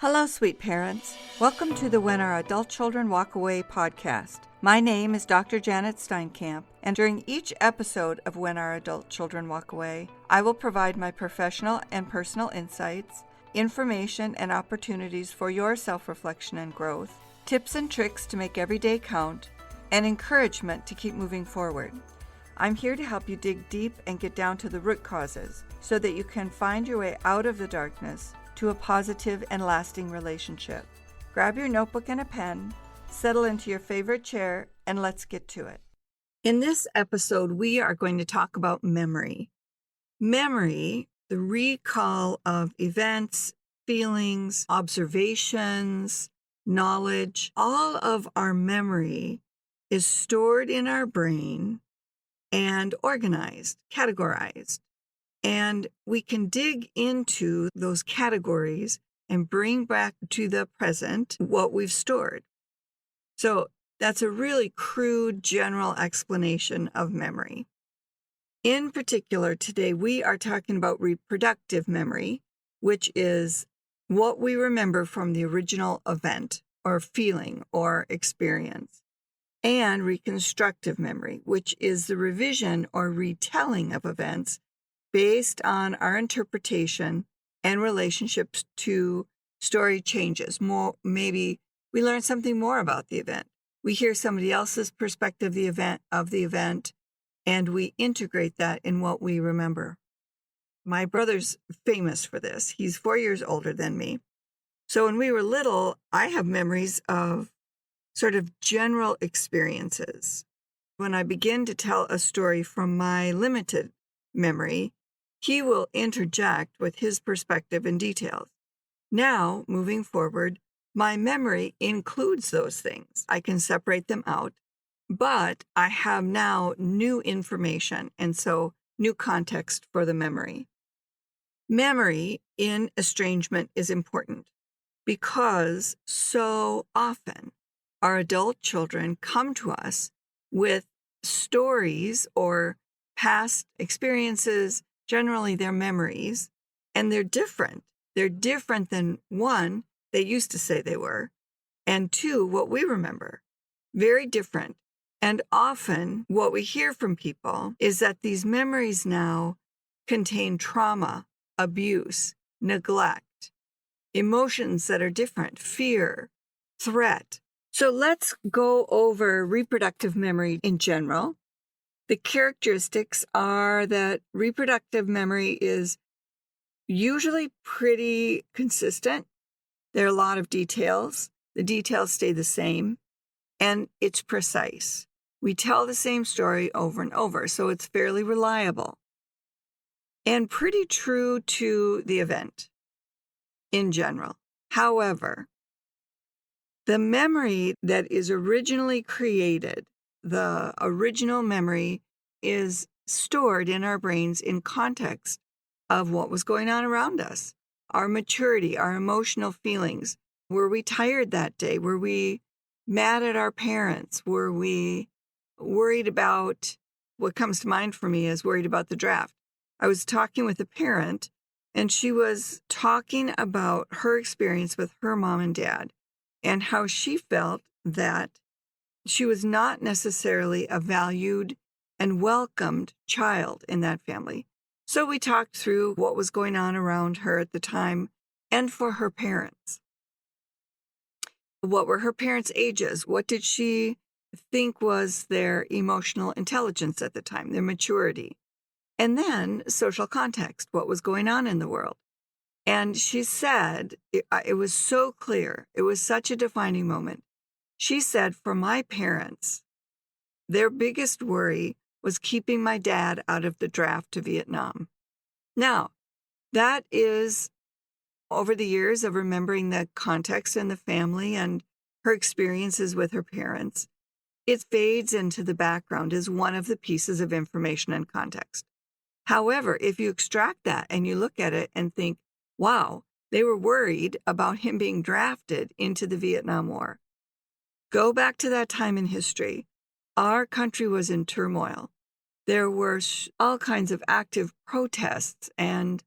Hello, sweet parents. Welcome to the When Our Adult Children Walk Away podcast. My name is Dr. Janet Steinkamp, and during each episode of When Our Adult Children Walk Away, I will provide my professional and personal insights, information and opportunities for your self-reflection and growth, tips and tricks to make every day count, and encouragement to keep moving forward. I'm here to help you dig deep and get down to the root causes so that you can find your way out of the darkness to a positive and lasting relationship. Grab your notebook and a pen, settle into your favorite chair, and let's get to it. In this episode, we are going to talk about memory. Memory, the recall of events, feelings, observations, knowledge. All of our memory is stored in our brain and organized, categorized. And we can dig into those categories and bring back to the present what we've stored. So that's a really crude general explanation of memory. In particular, today we are talking about reproductive memory, which is what we remember from the original event or feeling or experience, and reconstructive memory, which is the revision or retelling of events based on our interpretation and relationships to story changes. Maybe we learn something more about the event. We hear somebody else's perspective of the event, and we integrate that in what we remember. My brother's famous for this. He's 4 years older than me. So when we were little, I have memories of sort of general experiences. When I begin to tell a story from my limited memory, he will interject with his perspective and details. Now, moving forward, my memory includes those things. I can separate them out, but I have now new information, and so new context for the memory. Memory in estrangement is important because so often our adult children come to us with stories or past experiences, generally their memories, and they're different. They're different than one, they used to say they were, and two, what we remember. Very different. And often what we hear from people is that these memories now contain trauma, abuse, neglect, emotions that are different, fear, threat. So let's go over reproductive memory in general. The characteristics are that reproductive memory is usually pretty consistent. There are a lot of details. The details stay the same, and it's precise. We tell the same story over and over, so it's fairly reliable and pretty true to the event in general. However, the memory that is originally created, the original memory, is stored in our brains in context of what was going on around us, our maturity, our emotional feelings. Were we tired that day? Were we mad at our parents? Were we worried about, what comes to mind for me is worried about the draft. I was talking with a parent, and she was talking about her experience with her mom and dad and how she felt that she was not necessarily a valued and welcomed child in that family. So we talked through what was going on around her at the time and for her parents. What were her parents' ages? What did she think was their emotional intelligence at the time, their maturity? And then social context, what was going on in the world? And she said, it was so clear. It was such a defining moment. She said, for my parents, their biggest worry was keeping my dad out of the draft to Vietnam. Now, that is over the years of remembering the context and the family and her experiences with her parents, it fades into the background as one of the pieces of information and context. However, if you extract that and you look at it and think, wow, they were worried about him being drafted into the Vietnam War. Go back to that time in history. Our country was in turmoil. There were all kinds of active protests and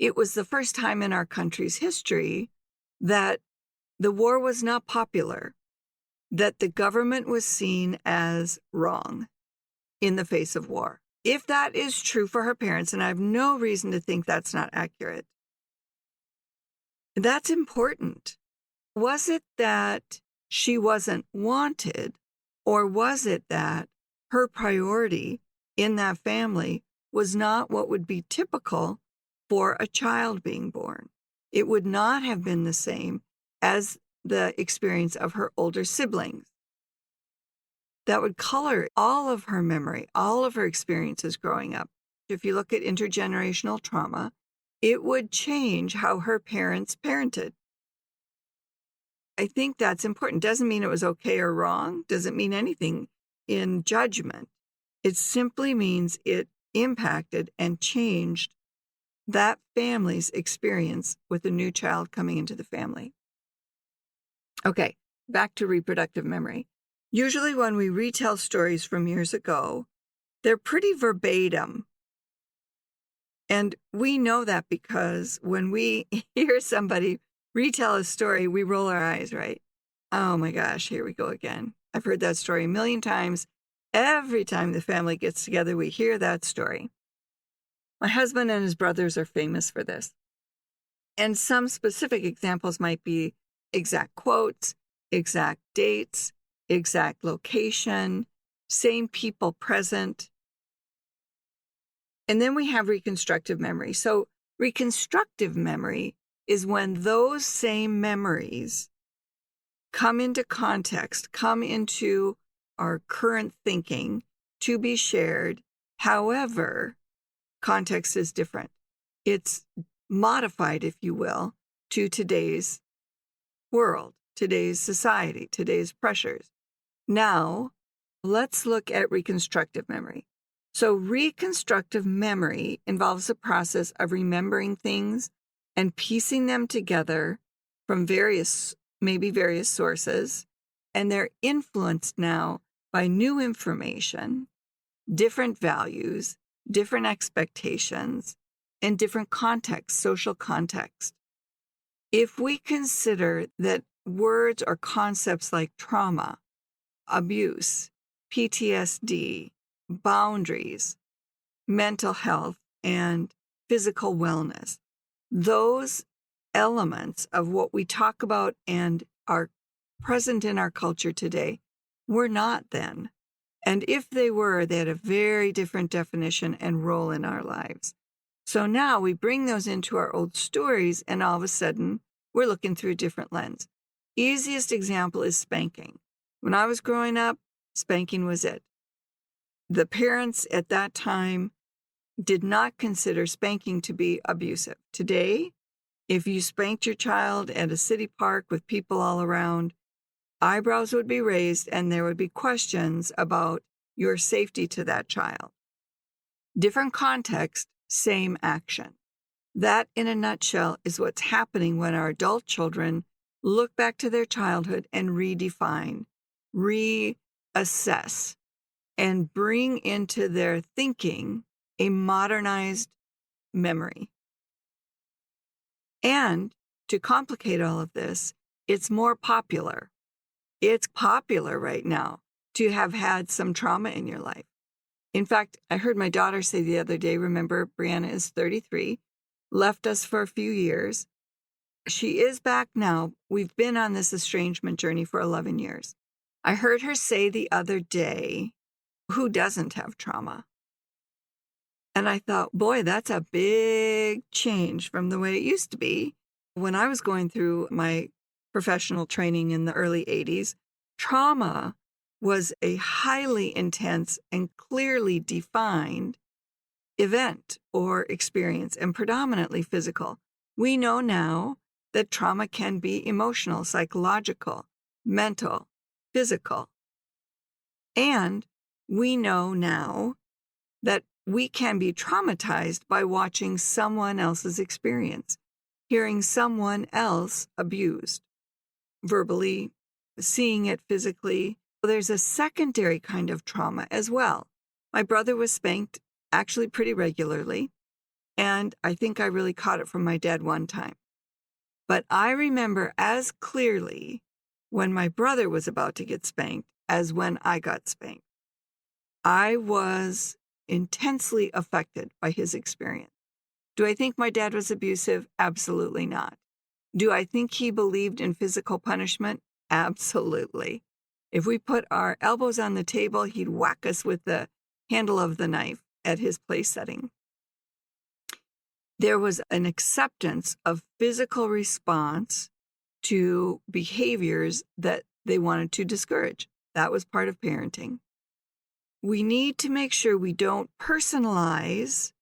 It was the first time in our country's history that the war was not popular, that the government was seen as wrong in the face of war. If that is true for her parents, and I have no reason to think that's not accurate, that's important. Was it that she wasn't wanted, or was it that her priority in that family was not what would be typical for a child being born? It would not have been the same as the experience of her older siblings. That would color all of her memory, all of her experiences growing up. If you look at intergenerational trauma, it would change how her parents parented. I think that's important. Doesn't mean it was okay or wrong. Doesn't mean anything in judgment. It simply means it impacted and changed that family's experience with a new child coming into the family. Okay, back to reproductive memory. Usually when we retell stories from years ago, they're pretty verbatim. And we know that because when we hear somebody retell a story, we roll our eyes, right? Oh my gosh, here we go again. I've heard that story a million times. Every time the family gets together, we hear that story. My husband and his brothers are famous for this. And some specific examples might be exact quotes, exact dates, exact location, same people present. And then we have reconstructive memory. So reconstructive memory is when those same memories come into context, come into our current thinking to be shared. However, context is different. It's modified, if you will, to today's world, today's society, today's pressures. Now, let's look at reconstructive memory. So reconstructive memory involves the process of remembering things and piecing them together from various sources, and they're influenced now by new information, different values, different expectations, and different contexts, social context. If we consider that words or concepts like trauma, abuse, PTSD, boundaries, mental health, and physical wellness, those elements of what we talk about and are present in our culture today were not then. And if they were, they had a very different definition and role in our lives. So now we bring those into our old stories, and all of a sudden, we're looking through a different lens. Easiest example is spanking. When I was growing up, spanking was it. The parents at that time did not consider spanking to be abusive. Today, if you spanked your child at a city park with people all around, eyebrows would be raised and there would be questions about your safety to that child. Different context, same action. That, in a nutshell, is what's happening when our adult children look back to their childhood and redefine, reassess, and bring into their thinking a modernized memory. And to complicate all of this, it's more popular. It's popular right now to have had some trauma in your life. In fact, I heard my daughter say the other day, remember, Brianna is 33, left us for a few years. She is back now. We've been on this estrangement journey for 11 years. I heard her say the other day, who doesn't have trauma? And I thought, boy, that's a big change from the way it used to be. When I was going through my professional training in the early 80s, trauma was a highly intense and clearly defined event or experience, and predominantly physical. We know now that trauma can be emotional, psychological, mental, physical. And we know now that we can be traumatized by watching someone else's experience, hearing someone else abused, verbally, seeing it physically. There's a secondary kind of trauma as well. My brother was spanked actually pretty regularly. And I think I really caught it from my dad one time. But I remember as clearly when my brother was about to get spanked as when I got spanked. I was intensely affected by his experience. Do I think my dad was abusive? Absolutely not. Do I think he believed in physical punishment? Absolutely. If we put our elbows on the table, he'd whack us with the handle of the knife at his place setting. There was an acceptance of physical response to behaviors that they wanted to discourage. That was part of parenting. We need to make sure we don't personalize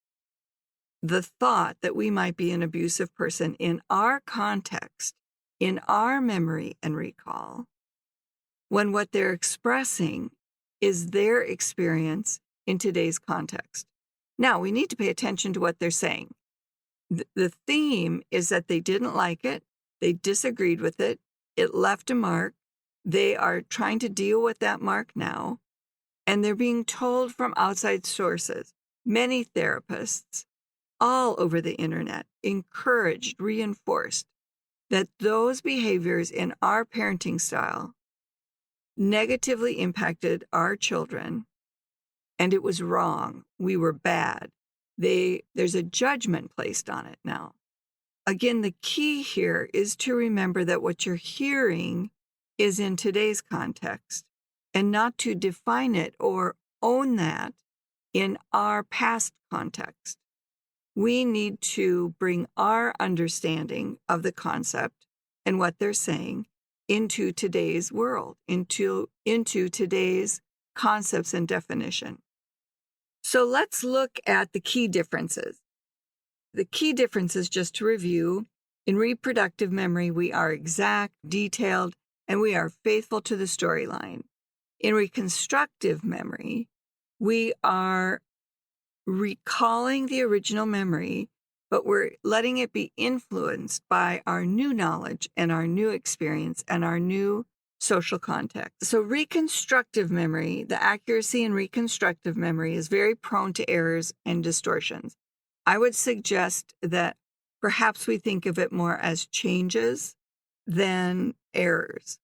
the thought that we might be an abusive person in our context, in our memory and recall, when what they're expressing is their experience in today's context. Now, we need to pay attention to what they're saying. The theme is that they didn't like it, they disagreed with it, it left a mark, they are trying to deal with that mark now, and they're being told from outside sources, many therapists, all over the internet, encouraged, reinforced that those behaviors in our parenting style negatively impacted our children, and it was wrong. We were bad. There's a judgment placed on it now. Again, the key here is to remember that what you're hearing is in today's context and not to define it or own that in our past context. We need to bring our understanding of the concept and what they're saying into today's world, into today's concepts and definition. So let's look at the key differences. The key differences, just to review, in reproductive memory, we are exact, detailed, and we are faithful to the storyline. In reconstructive memory, we are recalling the original memory, but we're letting it be influenced by our new knowledge and our new experience and our new social context. So reconstructive memory, the accuracy in reconstructive memory is very prone to errors and distortions. I would suggest that perhaps we think of it more as changes than errors,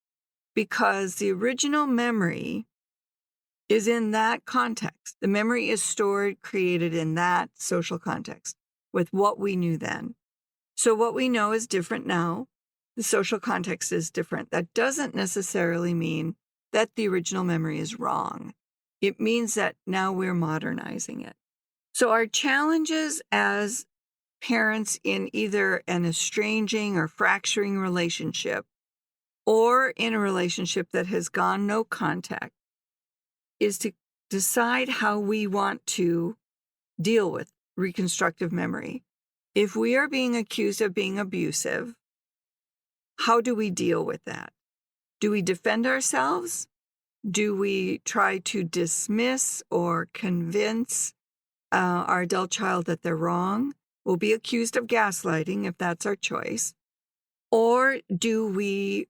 because the original memory is in that context. The memory is stored, created in that social context with what we knew then. So what we know is different now. The social context is different. That doesn't necessarily mean that the original memory is wrong. It means that now we're modernizing it. So our challenges as parents in either an estranging or fracturing relationship or in a relationship that has gone no contact is to decide how we want to deal with reconstructive memory. If we are being accused of being abusive, how do we deal with that? Do we defend ourselves? Do we try to dismiss or convince our adult child that they're wrong? We'll be accused of gaslighting if that's our choice. Or do we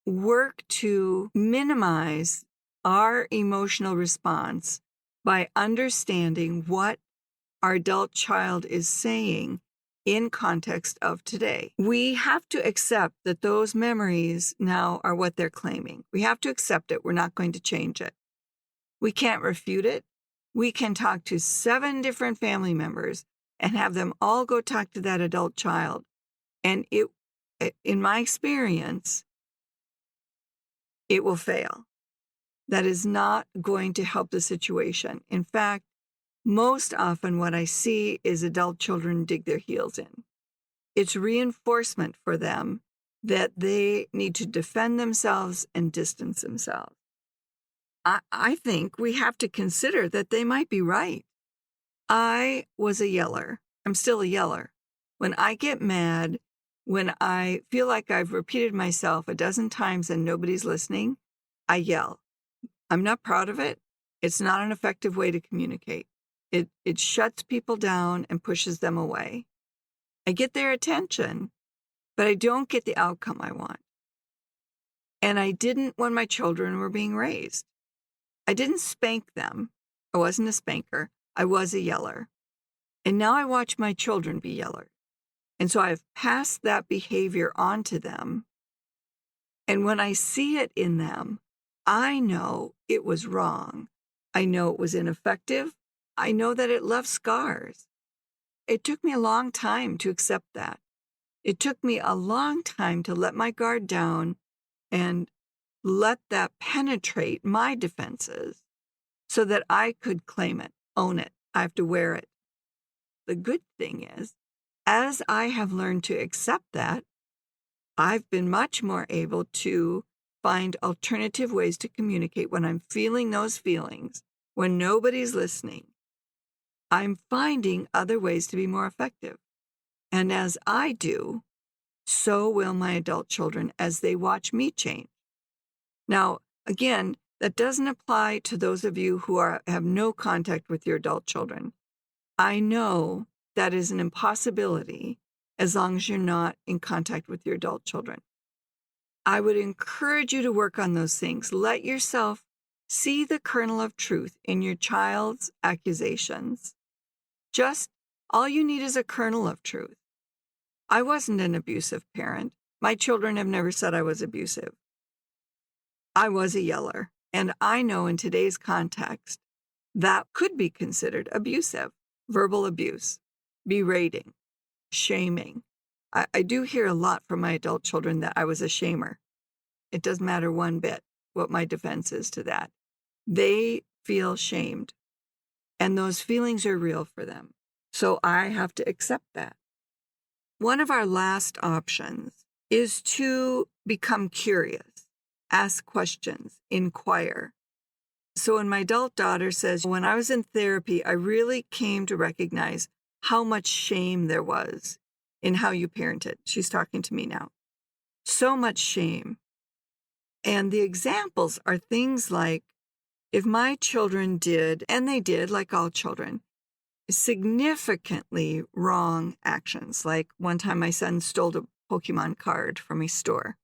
work to minimize our emotional response by understanding what our adult child is saying in context of today? We have to accept that those memories now are what they're claiming. We have to accept it. We're not going to change it. We can't refute it. We can talk to 7 different family members and have them all go talk to that adult child. And in my experience, it will fail. That is not going to help the situation. In fact, most often what I see is adult children dig their heels in. It's reinforcement for them that they need to defend themselves and distance themselves. I think we have to consider that they might be right. I was a yeller. I'm still a yeller. When I get mad, when I feel like I've repeated myself a dozen times and nobody's listening, I yell. I'm not proud of it. It's not an effective way to communicate. It shuts people down and pushes them away. I get their attention, but I don't get the outcome I want. And I didn't when my children were being raised. I didn't spank them. I wasn't a spanker. I was a yeller. And now I watch my children be yellers. And so I've passed that behavior on to them. And when I see it in them, I know it was wrong. I know it was ineffective. I know that it left scars. It took me a long time to accept that. It took me a long time to let my guard down and let that penetrate my defenses so that I could claim it, own it. I have to wear it. The good thing is, as I have learned to accept that, I've been much more able to find alternative ways to communicate when I'm feeling those feelings, when nobody's listening. I'm finding other ways to be more effective. And as I do, so will my adult children as they watch me change. Now, again, that doesn't apply to those of you who have no contact with your adult children. I know that is an impossibility as long as you're not in contact with your adult children. I would encourage you to work on those things. Let yourself see the kernel of truth in your child's accusations. Just all you need is a kernel of truth. I wasn't an abusive parent. My children have never said I was abusive. I was a yeller, and I know in today's context that could be considered abusive, verbal abuse, berating, shaming. I do hear a lot from my adult children that I was a shamer. It doesn't matter one bit what my defense is to that. They feel shamed, and those feelings are real for them. So I have to accept that. One of our last options is to become curious, ask questions, inquire. So when my adult daughter says, when I was in therapy, I really came to recognize how much shame there was in how you parented. She's talking to me now. So much shame. And the examples are things like, if my children did, and they did, like all children, significantly wrong actions, like one time my son stole a Pokemon card from a store,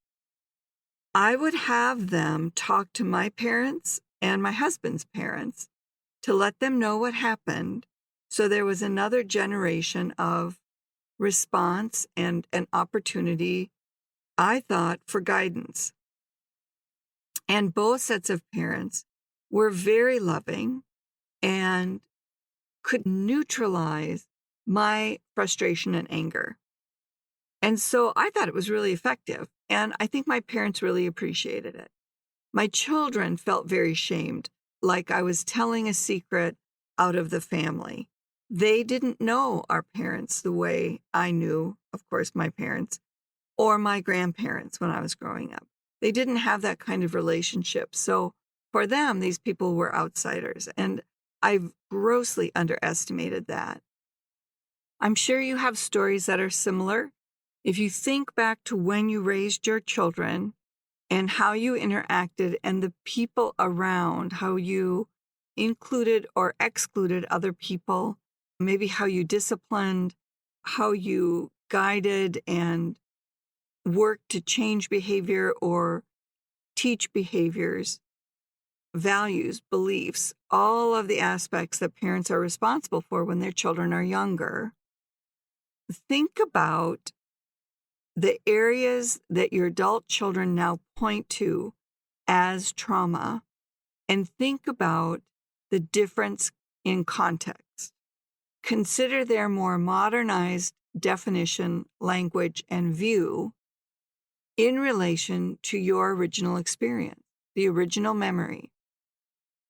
I would have them talk to my parents and my husband's parents to let them know what happened. So there was another generation of response and an opportunity, I thought, for guidance. And both sets of parents were very loving and could neutralize my frustration and anger. And so I thought it was really effective. And I think my parents really appreciated it. My children felt very shamed, like I was telling a secret out of the family. They didn't know our parents the way I knew, of course, my parents or my grandparents when I was growing up. They didn't have that kind of relationship. So for them, these people were outsiders. And I've grossly underestimated that. I'm sure you have stories that are similar. If you think back to when you raised your children and how you interacted and the people around, how you included or excluded other people, maybe how you disciplined, how you guided and worked to change behavior or teach behaviors, values, beliefs, all of the aspects that parents are responsible for when their children are younger. Think about the areas that your adult children now point to as trauma, and think about the difference in context. Consider their more modernized definition, language, and view in relation to your original experience, the original memory.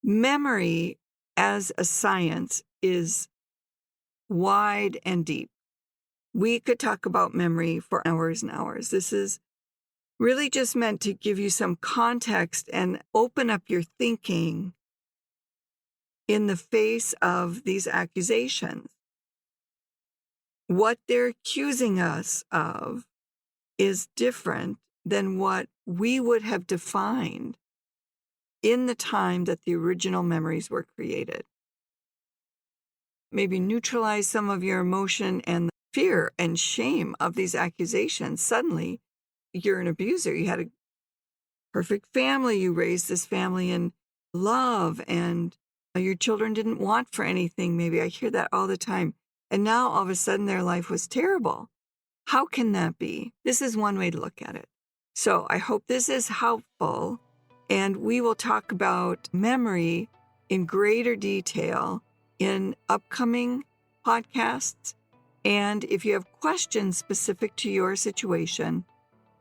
Memory as a science is wide and deep. We could talk about memory for hours and hours. This is really just meant to give you some context and open up your thinking in the face of these accusations. What they're accusing us of is different than what we would have defined in the time that the original memories were created. Maybe neutralize some of your emotion and the fear and shame of these accusations. Suddenly, you're an abuser. You had a perfect family. You raised this family in love, and your children didn't want for anything. Maybe I hear that all the time. and now all of a sudden their life was terrible. How can that be? This is one way to look at it. So I hope this is helpful, and we will talk about memory in greater detail in upcoming podcasts. And if you have questions specific to your situation,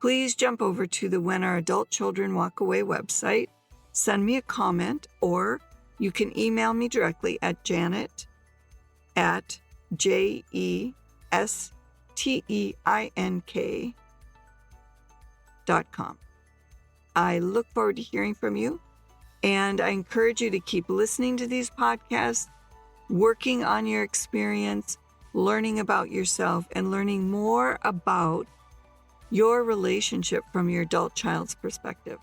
please jump over to the When Our Adult Children Walk Away website, send me a comment, or you can email me directly at janet@JESTEINK.com. I look forward to hearing from you, and I encourage you to keep listening to these podcasts, working on your experience, learning about yourself, and learning more about your relationship from your adult child's perspective.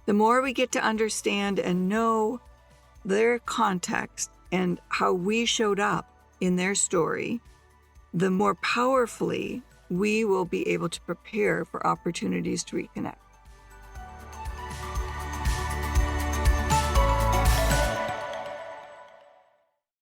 The more we get to understand and know their context and how we showed up in their story, the more powerfully we will be able to prepare for opportunities to reconnect.